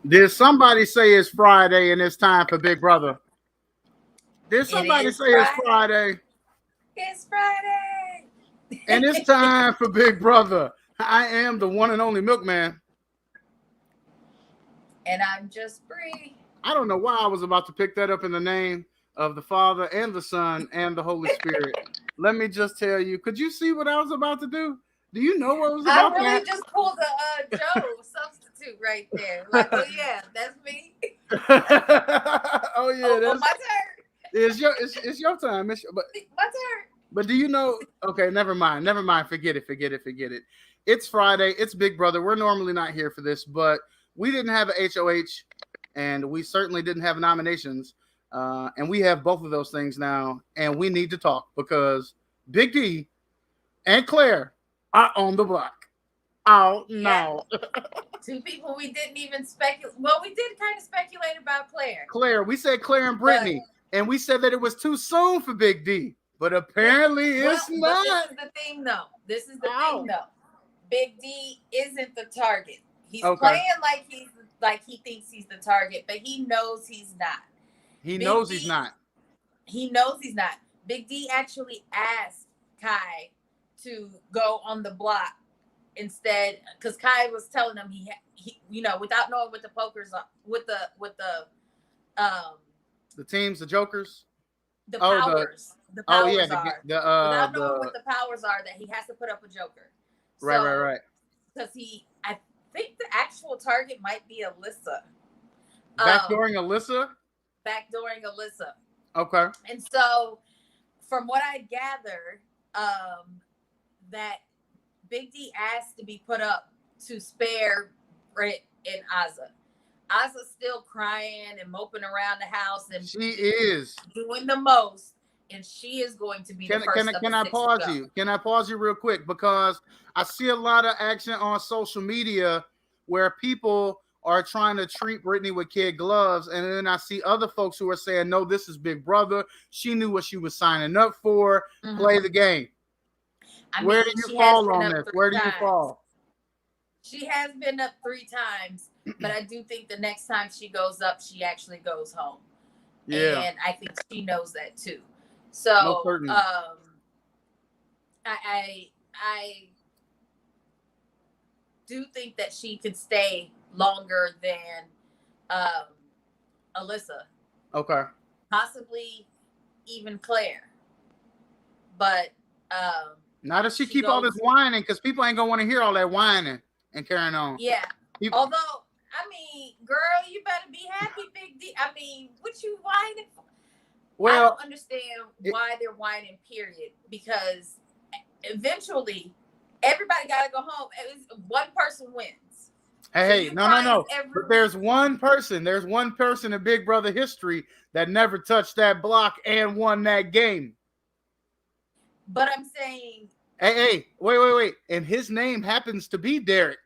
Did somebody say it's Friday and it's time for Big Brother? Did It somebody is say it's Friday. Friday It's Friday. and it's time for Big Brother? I am the one and only Milkman. And I'm just Bree. I don't know why I was about to pick that up in the name of the Father and the Son and the Holy Spirit. Let me just tell you, could you see what I was about to do? Do you know what was I about to really happen? just pulled a Joe substitute right there. Like, oh yeah, that's me. Oh yeah, Oh, my turn. it's your time. My turn. But do you know? Okay, never mind. Never mind. Forget it. Forget it. Forget it. It's Friday. It's Big Brother. We're normally not here for this, but we didn't have an HOH, and we certainly didn't have nominations. And we have both of those things now, and we need to talk because Big D and Claire are on the block. Oh Yeah. no, Two people we didn't even speculate. Well, we did kind of speculate about Claire, Claire. We said Claire and but Brittany, and we said that it was too soon for Big D, but yeah. apparently Well, it's but this not. is the thing, though. This is the thing, Ow. though. Big D isn't the target. He's Okay. playing like he thinks he's the target, but he knows he's not. He Big knows he's D, not. he knows he's not. Big D actually asked Kai to go on the block instead, because Kai was telling him he without knowing what the pokers are, um The teams, the Jokers. the Oh, powers the oh yeah, powers are, without knowing what the powers are, that he has to put up a joker. So right. because I think the actual target might be Alyssa. Backdooring Alyssa. Backdooring Alyssa. Okay. And so from what I gather, that Big D asked to be put up to spare Britt and Azza. Azza's still crying and moping around the house and She is doing the most, and she is going to be the first of can the I six to pause go. you? Can I pause you real quick because I see a lot of action on social media where people are trying to treat Brittany with kid gloves, and then I see other folks who are saying, "No, this is Big Brother. She knew what she was signing up for. Play the game." Where do you She has fall been on up this? three Where do you times. fall? She has been up 3 times, but I do think the next time she goes up, she actually goes home. Yeah, And I think she knows that too. most So certainly. I do think that she could stay longer than Alyssa, Okay. possibly even Claire. But Now does she she keep all this goes, whining? Because people ain't gonna want to hear all that whining and carrying on. yeah. People, Although, I mean, girl, you better be happy, Big D. I mean, what you whining for? I well, don't understand why they're whining, period. Because eventually, everybody got to go home. One person wins. hey, So no. But there's one person. There's one person in Big Brother history that never touched that block and won that game. But I'm saying. Hey, wait. And his name happens to be Derek.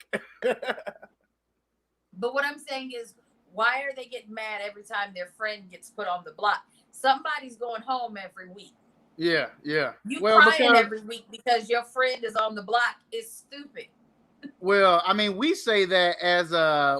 But what I'm saying is, why are they getting mad every time their friend gets put on the block? Somebody's going home every week. Yeah. You Well, crying every week because your friend is on the block is stupid. I mean, we say that as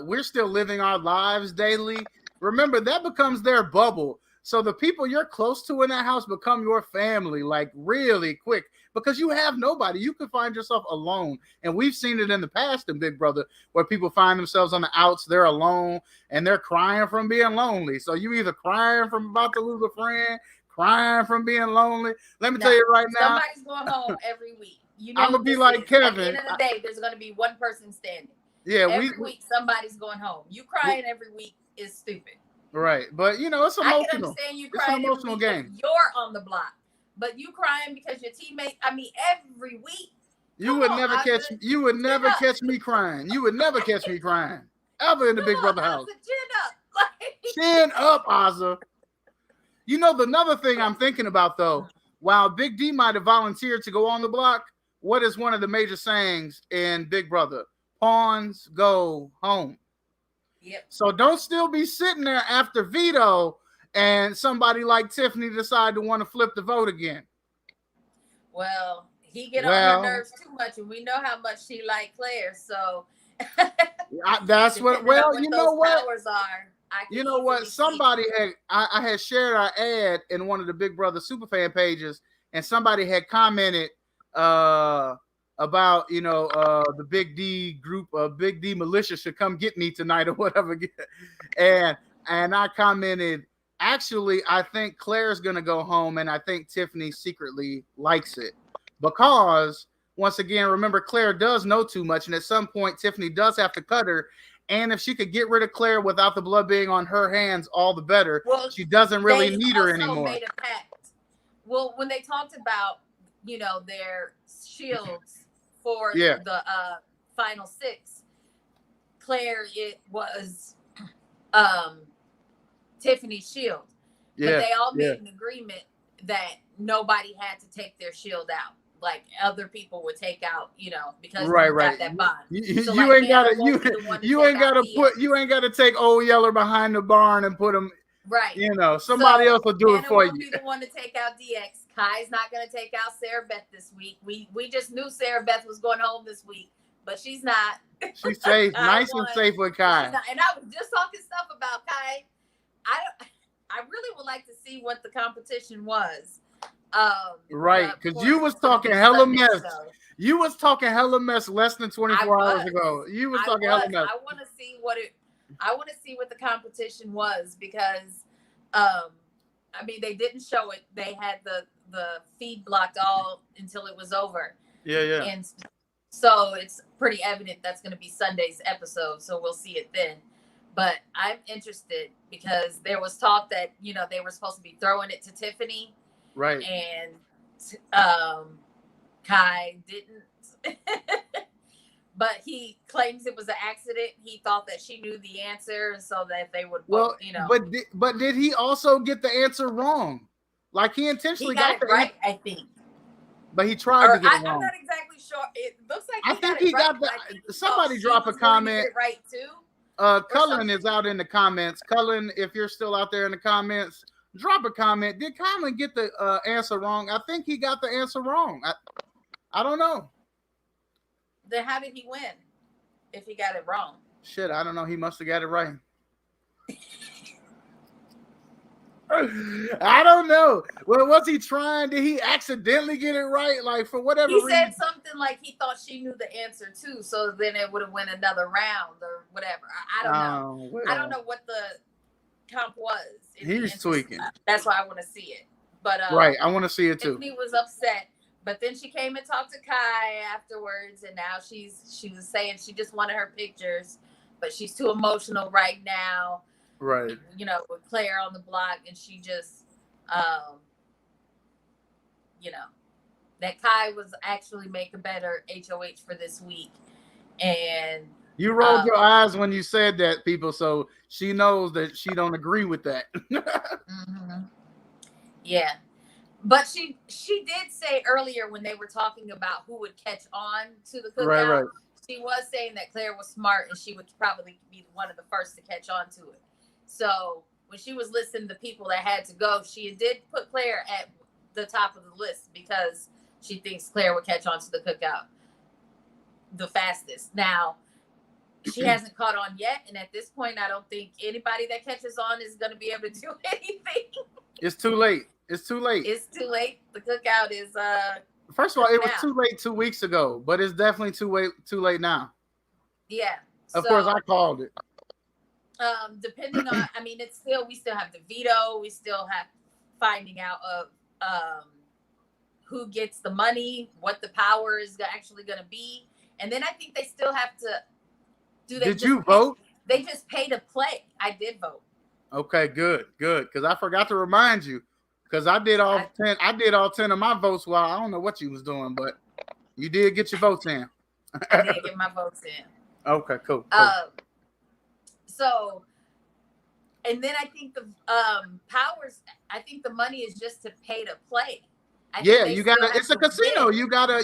we're still living our lives daily. Remember, that becomes their bubble. So the people you're close to in that house become your family, like really quick, because you have nobody. You can find yourself alone. And we've seen it in the past in Big Brother where people find themselves on the outs, they're alone, and they're crying from being lonely. So you either crying from about to lose a friend, crying from being lonely. Let me tell you right now, somebody's going home every week. You know I'm gonna what be this like is. Kevin. At the end of the day, there's going to be one person standing. Yeah, every week somebody's going home. You crying every week is stupid. Right, but you know it's emotional. I can understand you crying it's an emotional every week game. if you're on the block, but you crying because your teammate. I mean, every week. You would never catch. You would never catch me crying. You would never catch me crying ever in the Big Brother house. Chin up, Ozza. You know, another thing I'm thinking about though, while Big D might have volunteered to go on the block, what is one of the major sayings in Big Brother? Pawns go home. Yep. So don't still be sitting there after veto and somebody like Tiffany decide to want to flip the vote again. Well, he get on her nerves too much, and we know how much she like Claire. So That's what. Depending on Well, what you know those what? powers are, I can You know what? easily see. Somebody had I had shared our ad in one of the Big Brother Superfan pages, and somebody had commented about the Big D group, Big D militia should come get me tonight or whatever. and and I commented, actually, I think Claire's gonna go home, and I think Tiffany secretly likes it because once again, remember Claire does know too much, and at some point Tiffany does have to cut her. And if she could get rid of Claire without the blood being on her hands, all the better. Well, She doesn't really they need her also anymore. made a pact. Well, when they talked about, their shields for Yeah. the final 6, Claire, it was Tiffany's shield. Yeah. But they all yeah. made an agreement that nobody had to take their shield out. Like other people would take out, because Right, you right. got that bond. You So, ain't gotta Hannah won't be the one to you take ain't gotta out put DX. you ain't gotta take old Yeller behind the barn and put him. Right. Somebody else will do Hannah it for won't you. be the one to take out DX. Kai's not going to take out Sarah Beth this week. We just knew Sarah Beth was going home this week, but she's not. She's safe, nice won, and safe with Kai. And I was just talking stuff about Kai. I really would like to see what the competition was. Right, because you was talking hella mess. You was talking hella mess less than 24 hours ago. You was talking hella mess. I want to see what the competition was because, they didn't show it. They had the feed blocked all until it was over. Yeah. And so it's pretty evident that's going to be Sunday's episode. So we'll see it then. But I'm interested because there was talk that, they were supposed to be throwing it to Tiffany. Right. And Kai didn't. But he claims it was an accident. He thought that she knew the answer so that they would both, But did he also get the answer wrong? Like he intentionally got it right, I think. But he tried to get it wrong. I'm not exactly sure. It looks like I think he got somebody drop a comment. Right too. Cullen is out in the comments. Cullen, if you're still out there in the comments, drop a comment. Did Cullen get the answer wrong? I think he got the answer wrong. I don't know. Then how did he win if he got it wrong? Shit, I don't know. He must have got it right. I don't know. Well, was he trying? Did he accidentally get it right? Like for whatever reason. He said something like he thought she knew the answer too, so then it would have went another round or whatever. I don't know. Well, I don't know what the comp was. He's tweaking. That's why I want to see it. But right, I want to see it too. Tiffany was upset, but then she came and talked to Kai afterwards, and now she was saying she just wanted her pictures, but she's too emotional right now. Right. With Claire on the block, and she just, that Kai was actually make a better HOH for this week. And you rolled your eyes when you said that, people, so she knows that she don't agree with that. Mm-hmm. Yeah. But she did say earlier when they were talking about who would catch on to the cookout, right. She was saying that Claire was smart and she would probably be one of the first to catch on to it. So when she was listing the people that had to go, she did put Claire at the top of the list because she thinks Claire would catch on to the cookout the fastest. Now, she hasn't caught on yet, and at this point, I don't think anybody that catches on is going to be able to do anything. It's too late. It's too late. It's too late. The cookout is First of all, it was too late 2 weeks ago, but it's definitely too late now. Yeah. Of course, I called it. Depending on, we still have the veto. We still have finding out of who gets the money, what the power is actually going to be, and then I think they still have to. Did you vote? They just pay to play. I did vote. Okay, good, because I forgot to remind you. Because I did all 10. I did all 10 of my votes. Well, I don't know what you was doing, but you did get your votes in. I did get my votes in. Okay, cool. So, and then I think the powers. I think the money is just to pay to play. You gotta. It's a casino. Win. You gotta.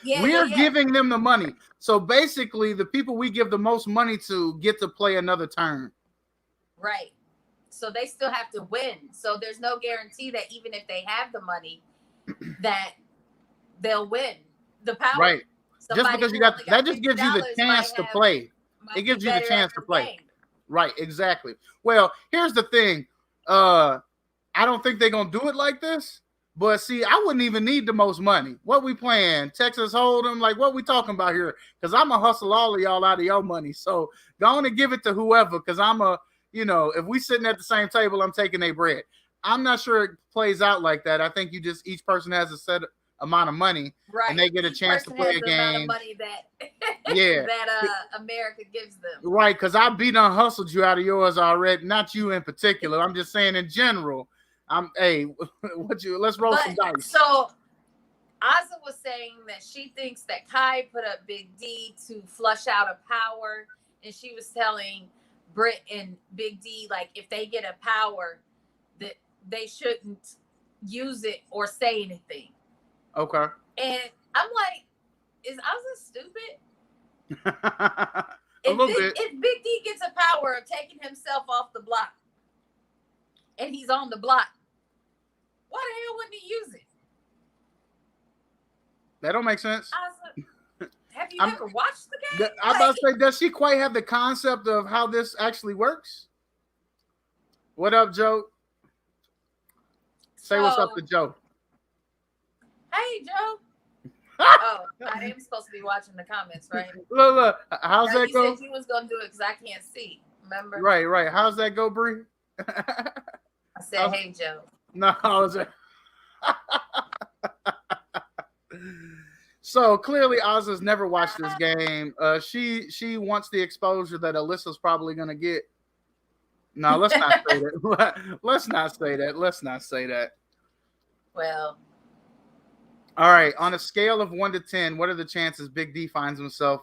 We're giving them the money. So basically, the people we give the most money to get to play another turn. Right. So they still have to win. So there's no guarantee that even if they have the money, that they'll win the power. Right. Just because you got that just gives you the chance to play. It might be gives you the better chance at to the play. game. Right, exactly. Well, here's the thing. I don't think they're gonna do it like this. But see, I wouldn't even need the most money. What we playing? Texas Hold'em? Like what we talking about here? Because I'm gonna hustle all of y'all out of your money. So go on and give it to whoever. Because if we sitting at the same table, I'm taking their bread. I'm not sure it plays out like that. I think each person has a set amount of money, Right. and they get a chance to play a game. Amount of money that yeah that America gives them. Right, because I hustled you out of yours already. Not you in particular. I'm just saying in general. Let's roll some dice. So Ozzy was saying that she thinks that Kai put up Big D to flush out a power, and she was telling Britt and Big D, like, if they get a power, that they shouldn't use it or say anything. Okay. And I'm like, is Ozzy stupid? a little bit. If Big D gets a power of taking himself off the block, and he's on the block, why the hell wouldn't he use it? That don't make sense. Have you ever watched the game? I'm about to say, does she quite have the concept of how this actually works? What up, Joe? Say what's up to Joe. Hey, Joe. Oh, I am supposed to be watching the comments, right? Look. How's that go? You said you was going to do it because I can't see. Remember? Right. How's that go, Bree? I said, hey, Joe. No, I was. So clearly, Ozza's never watched this game. She wants the exposure that Alyssa's probably gonna get. No, let's not say that. Let's not say that. Well. All right. On a scale of 1 to 10, what are the chances Big D finds himself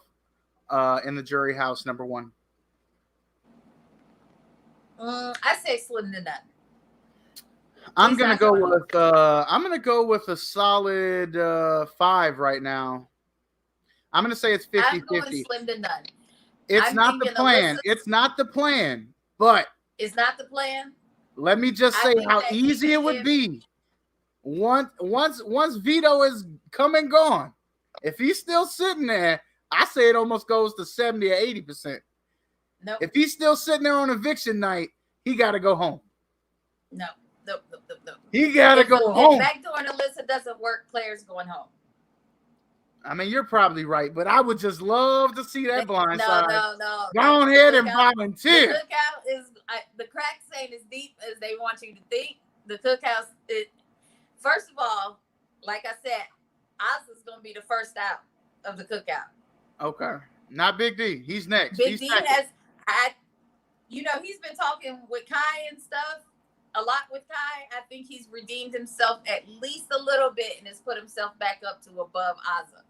in the jury house? Number 1. I say slim to none. I'm gonna go with a solid 5 right now. I'm gonna say it's 50-50. I'm going slim to none. It's not the plan. It's not the plan. But it's not the plan. Let me just say how easy it would be. Once Vito is come and gone, if he's still sitting there, I say it almost goes to 70 or 80%. Nope. If he's still sitting there on eviction night, he got to go home. No. He got to go home. If backdoor and Alyssa doesn't work, Claire's going home. I mean, you're probably right, but I would just love to see that blind side. No. Go ahead and volunteer. The cookout is the crack ain't as deep as they want you to think. The cookhouse, first of all, like I said, Ozzy's going to be the first out of the cookout. Okay. Not Big D. He's next. Big D he's been talking with Kai and stuff. A lot with Kai. I think he's redeemed himself at least a little bit and has put himself back up to above Ozzy.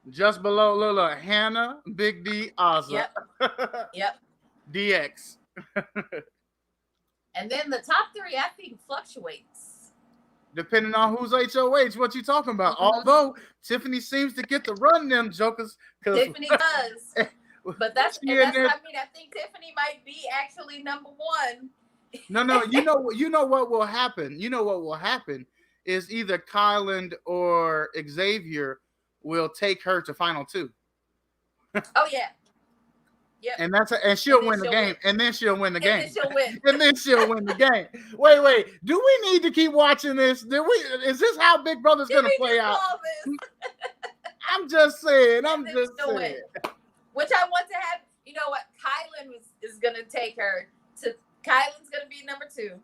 Just below Hannah, Big D, Ozzy. Yep. DX. And then the top 3, I think, fluctuates. Depending on who's HOH, what you talking about. Mm-hmm. Although Tiffany seems to get to run them jokers. Tiffany does. But I think Tiffany might be actually number 1. No. You know what will happen. You know what will happen is either Kyland or Xavier will take her to final 2. Oh yeah. Yep. And she'll win the game. And then she'll win the game. And then she'll win the game. Wait. Do we need to keep watching this? Is this how Big Brother's gonna play out? I'm just saying. Which I want to have. You know what? Kylan is gonna take her to. Kylan's gonna be number 2.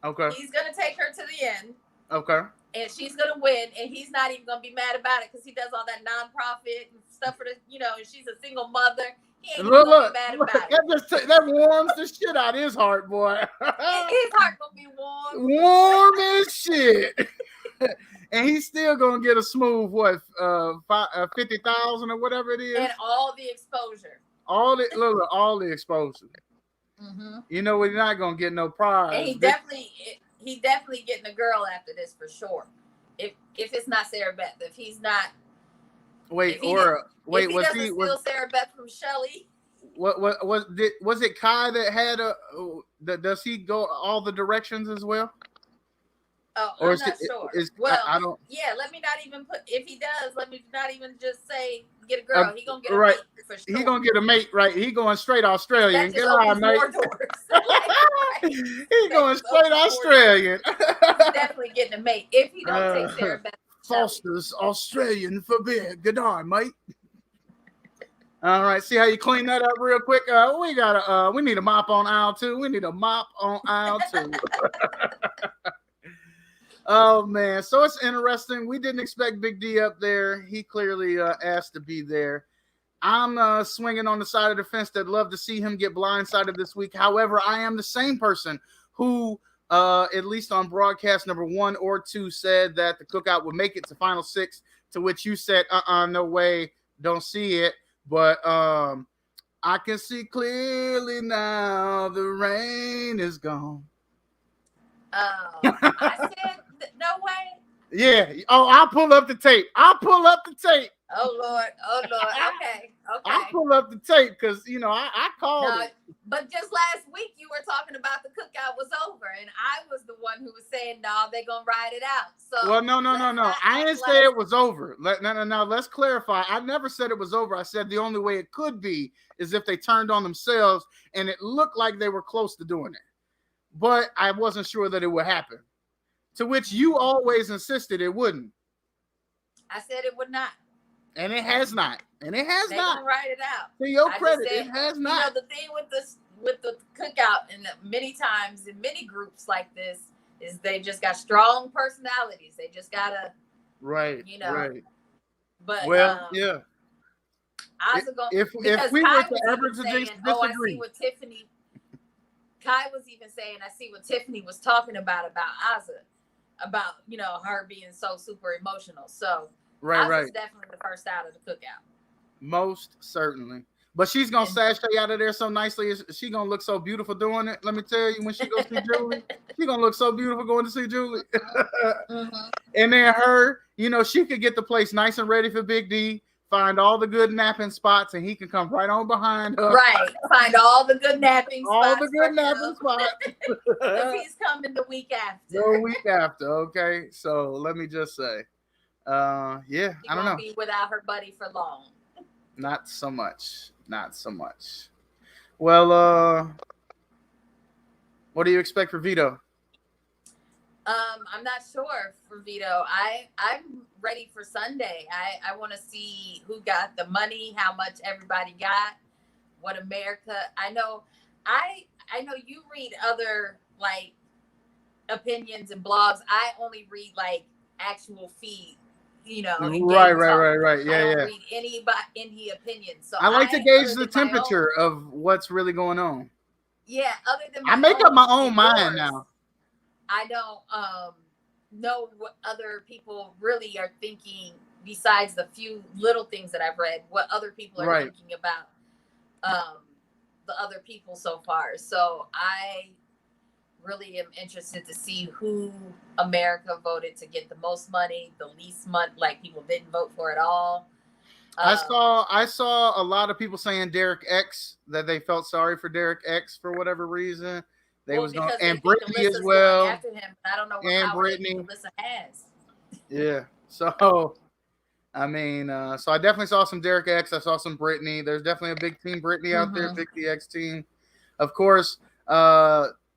Okay. He's gonna take her to the end. Okay. And she's gonna win, and he's not even gonna be mad about it because he does all that nonprofit and stuff for the, and she's a single mother. He ain't gonna be mad about it. That warms the shit out of his heart, boy. His heart gonna be warm. Warm as shit. And he's still gonna get a smooth 50,000 or whatever it is, and all the exposure. All the exposure. Mm-hmm. You know we're not gonna get no prize. And he definitely getting a girl after this for sure. If it's not Sarah Beth, if he's not. Was Sarah Beth from Shelley? Was it Kai that had does he go all the directions as well? Oh, or I'm not sure. I don't. Yeah, let me not even if he does, let me not even just say get a girl. He gonna get a right. mate. for he sure. gonna get a mate, right? He going straight Australian. That just Goodbye, opens mate. more doors. Like, He going straight Australian. He's definitely getting a mate if he don't take Sarah Beth. Foster's Australian for beer. Good on, mate. All right, see how you clean that up real quick. We need a mop on aisle 2. We need a mop on aisle 2. Oh man, so it's interesting. We didn't expect Big D up there. He clearly asked to be there. I'm swinging on the side of the fence that'd love to see him get blindsided this week. However, I am the same person who, at least on broadcast number 1 or 2, said that the cookout would make it to Final 6, to which you said, no way, don't see it. But I can see clearly now the rain is gone. I said, no way. Yeah. Oh, I'll pull up the tape. Oh Lord. Okay. I'll pull up the tape because I called it. But just last week you were talking about the cookout was over, and I was the one who was saying, no, they're gonna ride it out. So well, no. I didn't say it was over. No. Let's clarify. I never said it was over. I said the only way it could be is if they turned on themselves, and it looked like they were close to doing it. But I wasn't sure that it would happen. To which you always insisted it wouldn't. I said it would not. And it has not. They're gonna write it out. To your credit, it has not. The thing with the cookout, and many times in many groups like this, is they just got strong personalities. They just gotta right. But yeah. If we were to ever disagree, I see what Tiffany. Kai was even saying, I see what Tiffany was talking about Azza, about her being so super emotional. So Azza's definitely the first out of the cookout. Most certainly. But she's gonna sashay out of there so nicely. She gonna look so beautiful doing it. Let me tell you, when she goes see Julie, she gonna look so beautiful going to see Julie. Mm-hmm. And then her, she could get the place nice and ready for Big D. Find all the good napping spots, and he can come right on behind her. Right. Find all the good napping spots. All the good napping spots. Because he's coming the week after. The week after, okay. So let me just say, I don't know. Be without her buddy for long. Not so much. Well, what do you expect for Vito? I'm not sure for Vito. I'm ready for Sunday. I want to see who got the money, how much everybody got, what America. I know you read other opinions and blogs. I only read actual feed. Right. Yeah, I don't read any opinions. So I like to gauge the temperature of what's really going on. Yeah, other than I make up my own mind now. I don't know what other people really are thinking besides the few little things that I've read, what other people are thinking about the other people so far. So I really am interested to see who America voted to get the most money, the least money, people didn't vote for at all. I saw a lot of people saying Derek X, that they felt sorry for Derek X for whatever reason. They was going, and Brittany as well. After him, I don't know what Brittany Alyssa has. Yeah. So, I mean, so I definitely saw some Derek X. I saw some Brittany. There's definitely a big team Brittany out there, big DX team. Of course,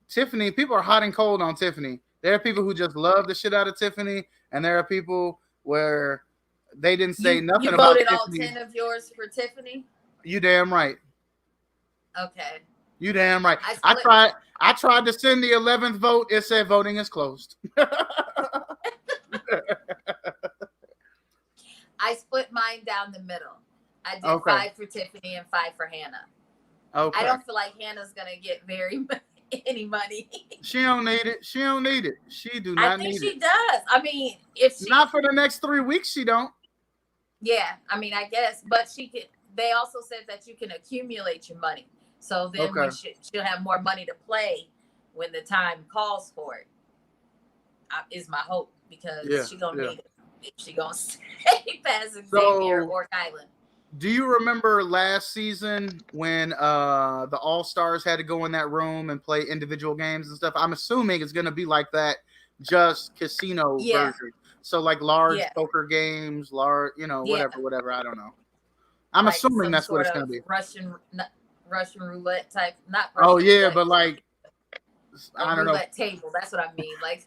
Tiffany, people are hot and cold on Tiffany. There are people who just love the shit out of Tiffany, and there are people where they didn't say nothing about Tiffany. You voted all 10 of yours for Tiffany? You damn right. Okay. You damn right. I tried to send the 11th vote. It said voting is closed. I split mine down the middle. I did 5 for Tiffany and 5 for Hannah. Okay. I don't feel like Hannah's gonna get any money. She don't need it. She do not need it. I think she does. I mean, if she not for the next 3 weeks, she don't. Yeah, I mean, I guess, but she could. They also said that you can accumulate your money. So then when she'll have more money to play when the time calls for it, is my hope, because she's going to need it if she's going to stay past Xavier or Kylan. Do you remember last season when the All-Stars had to go in that room and play individual games and stuff? I'm assuming it's going to be like that, just casino version. So large poker games, whatever, I don't know. I'm like assuming some that's what sort it's gonna of be. Russian roulette type, not Oh Russian yeah, roulette, but like a I don't know. roulette table. That's what I mean. Like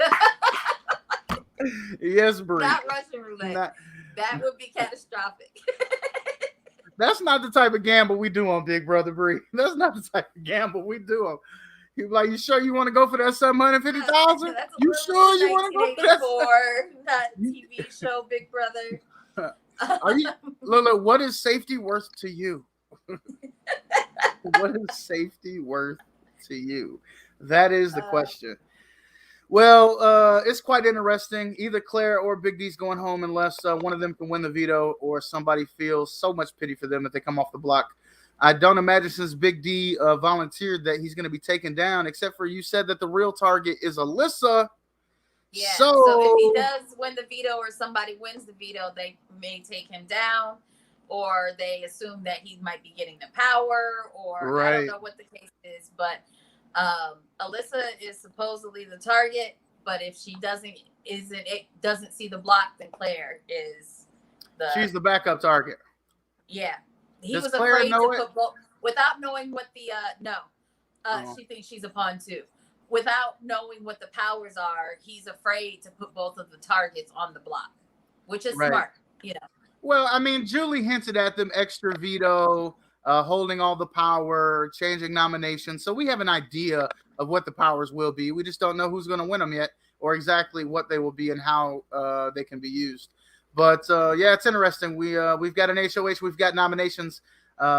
Yes, Bree. not Russian roulette. Not, That would be catastrophic. that's not the type of gamble we do on Big Brother Bree. That's not the type of gamble we do on. He was like, "You sure you want to go for that 750,000? That's a You little sure too you want to go for that?" 1984, not TV show Big Brother. Are you, Lola? What is safety worth to you? What is safety worth to you? That is the question. Well, it's quite interesting. Either Claire or Big D's going home unless one of them can win the veto or somebody feels so much pity for them that they come off the block. I don't imagine since Big D volunteered that he's going to be taken down, except for you said that the real target is Alyssa. Yeah. So if he does win the veto or somebody wins the veto, they may take him down, or they assume that he might be getting the power, or I don't know what the case is. But Alyssa is supposedly the target, but if she doesn't see the block, then Claire is she's the backup target. Yeah. He Does was Claire afraid know to it? put both without knowing what the she thinks she's a pawn too. Without knowing what the powers are, he's afraid to put both of the targets on the block, which is smart, you know. Well, I mean, Julie hinted at them extra veto, holding all the power, changing nominations. So we have an idea of what the powers will be. We just don't know who's going to win them yet or exactly what they will be and how they can be used. But yeah, it's interesting. We've got an HOH. We've got nominations.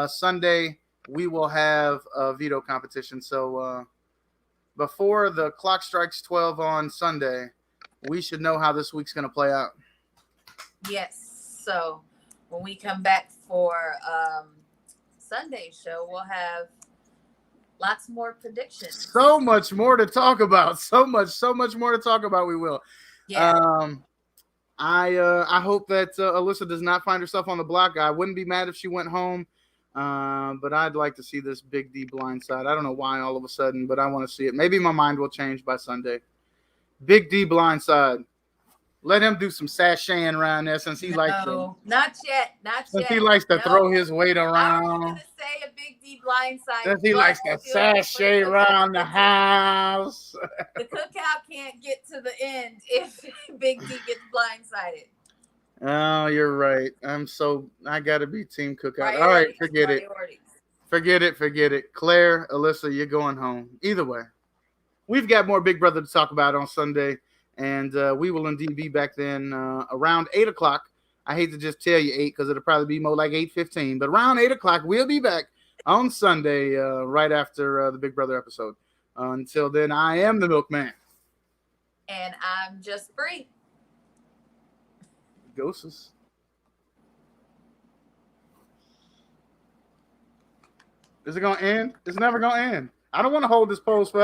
Sunday, we will have a veto competition. So before the clock strikes 12 on Sunday, we should know how this week's going to play out. Yes. So when we come back for Sunday's show, we'll have lots more predictions. So much more to talk about. So much more to talk about. We will. Yeah. I hope that Alyssa does not find herself on the block. I wouldn't be mad if she went home. But I'd like to see this Big D blindside. I don't know why all of a sudden, but I want to see it. Maybe my mind will change by Sunday. Big D blindside. Let him do some sashaying around there since he likes to. Not yet. Since he likes to throw his weight around. I was going to say a Big D blindside. Since he likes to sashay around the house. The cookout can't get to the end if Big D gets blindsided. Oh, you're right. I gotta be team cookout. All right, forget it. Forget it. Claire, Alyssa, you're going home. Either way, we've got more Big Brother to talk about on Sunday, and we will indeed be back then around 8 o'clock. I hate to just tell you 8 because it'll probably be more like 8:15, but around 8 o'clock we'll be back on Sunday right after the Big Brother episode. Until then, I am the Milkman. And I'm just Bree. Ghosts. Is it going to end? It's never going to end. I don't want to hold this pose forever.